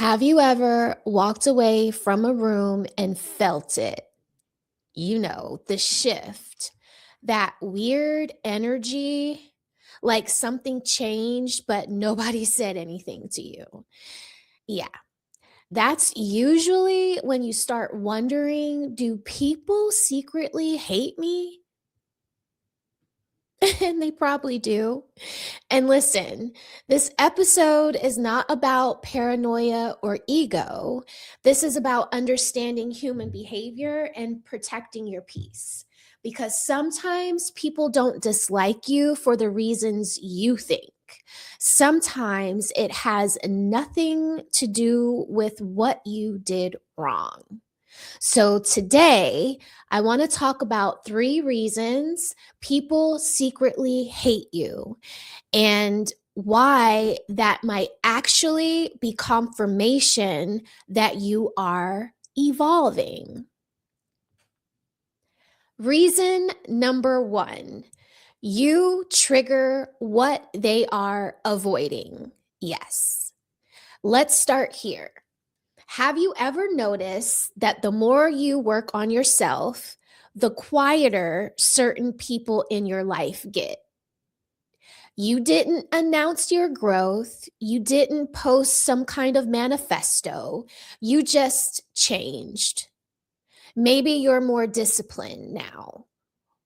Have you ever walked away from a room and felt it? The shift, that weird energy, like something changed, but nobody said anything to you. Yeah, that's usually when you start wondering, do people secretly hate me? And they probably do. And listen, this episode is not about paranoia or ego. This is about understanding human behavior and protecting your peace. Because sometimes people don't dislike you for the reasons you think. Sometimes it has nothing to do with what you did wrong. So today, I want to talk about 3 reasons people secretly hate you and why that might actually be confirmation that you are evolving. Reason number 1, you trigger what they are avoiding. Yes. Let's start here. Have you ever noticed that the more you work on yourself, the quieter certain people in your life get? You didn't announce your growth. You didn't post some kind of manifesto. You just changed. Maybe you're more disciplined now,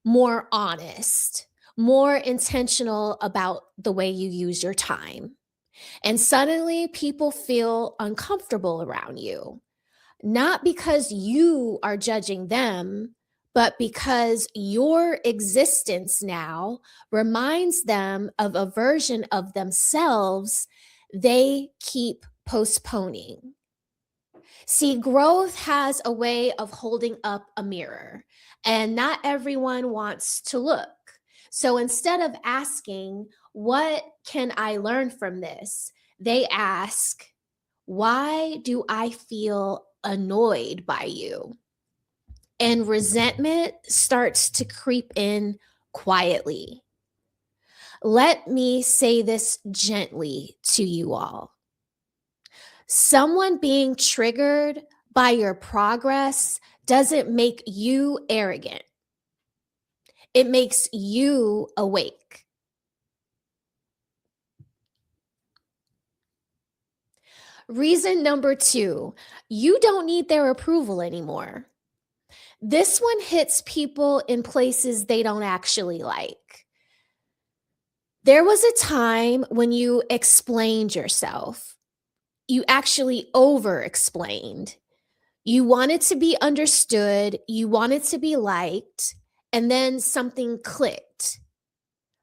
more honest, more intentional about the way you use your time. And suddenly people feel uncomfortable around you, not because you are judging them, but because your existence now reminds them of a version of themselves they keep postponing. See, growth has a way of holding up a mirror, and not everyone wants to look. So instead of asking, what can I learn from this? They ask, why do I feel annoyed by you? And resentment starts to creep in quietly. Let me say this gently to you all. Someone being triggered by your progress doesn't make you arrogant, it makes you awake. Reason number 2, you don't need their approval anymore. This one hits people in places they don't actually like. There was a time when you explained yourself. You actually over explained. You wanted to be understood, you wanted to be liked, and then something clicked.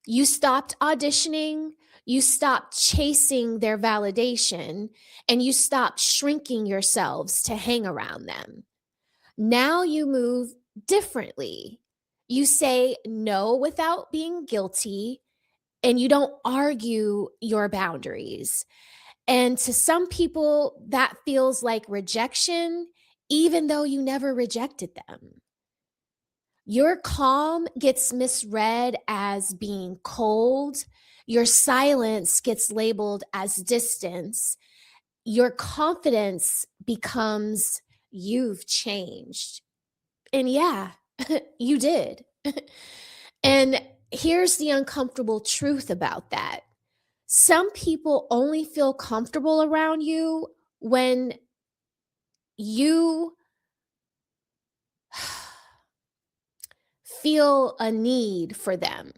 You stopped auditioning, you stopped chasing their validation, and you stopped shrinking yourselves to hang around them. Now you move differently. You say no without being guilty, and you don't argue your boundaries. And to some people, that feels like rejection, even though you never rejected them. Your calm gets misread as being cold. Your silence gets labeled as distance. Your confidence becomes you've changed. And yeah, you did. And here's the uncomfortable truth about that. Some people only feel comfortable around you when you feel a need for them.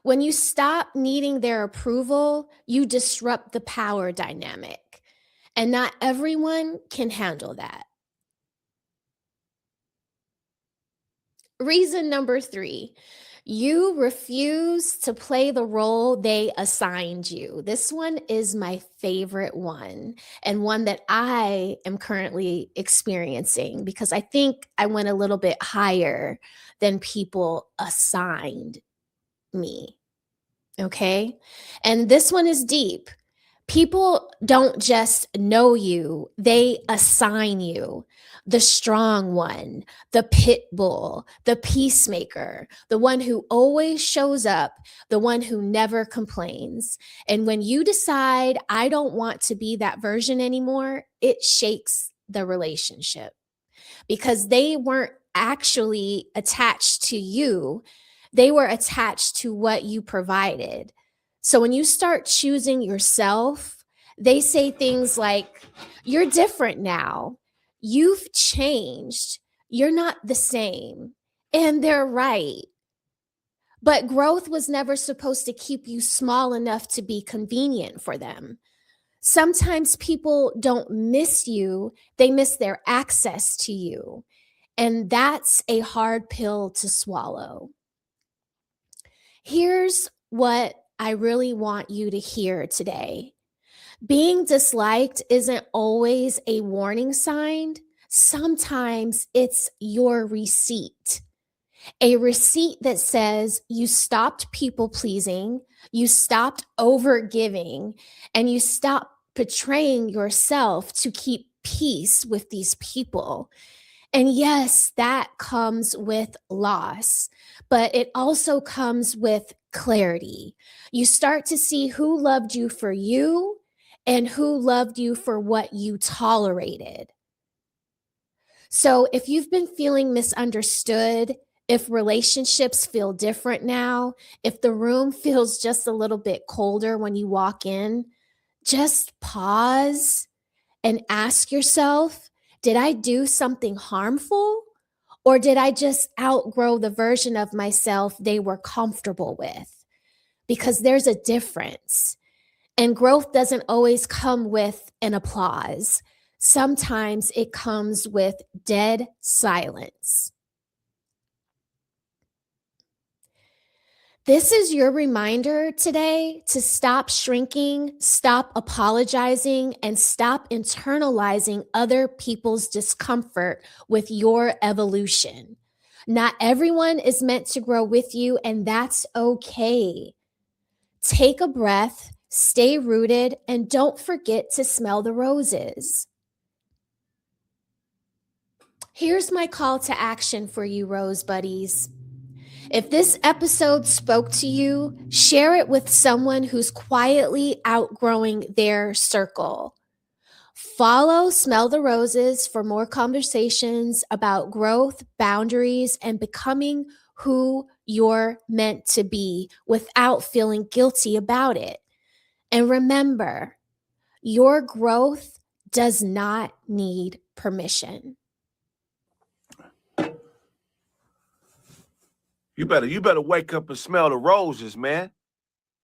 When you stop needing their approval, you disrupt the power dynamic. And not everyone can handle that. Reason number 3, you refuse to play the role they assigned you. This one is my favorite one, and one that I am currently experiencing because I think I went a little bit higher than people assigned me. Okay. And this one is deep. People don't just know you, they assign you. The strong one, the pit bull, the peacemaker, the one who always shows up, the one who never complains. And when you decide, I don't want to be that version anymore, it shakes the relationship because they weren't actually attached to you, they were attached to what you provided. So when you start choosing yourself, they say things like, you're different now, you've changed, you're not the same. And they're right. But growth was never supposed to keep you small enough to be convenient for them. Sometimes people don't miss you, they miss their access to you. And that's a hard pill to swallow. Here's what I really want you to hear today. Being disliked isn't always a warning sign. Sometimes it's your receipt. A receipt that says you stopped people pleasing, you stopped over giving, and you stopped betraying yourself to keep peace with these people. And yes, that comes with loss, but it also comes with clarity. You start to see who loved you for you and who loved you for what you tolerated. So if you've been feeling misunderstood, if relationships feel different now, if the room feels just a little bit colder when you walk in, just pause and ask yourself, did I do something harmful? Or did I just outgrow the version of myself they were comfortable with? Because there's a difference. And growth doesn't always come with an applause. Sometimes it comes with dead silence. This is your reminder today to stop shrinking, stop apologizing, and stop internalizing other people's discomfort with your evolution. Not everyone is meant to grow with you, and that's okay. Take a breath, stay rooted, and don't forget to smell the roses. Here's my call to action for you, Rose Buddies. If this episode spoke to you, share it with someone who's quietly outgrowing their circle. Follow Smell the Roses for more conversations about growth, boundaries, and becoming who you're meant to be without feeling guilty about it. And remember, your growth does not need permission. You better wake up and smell the roses, man.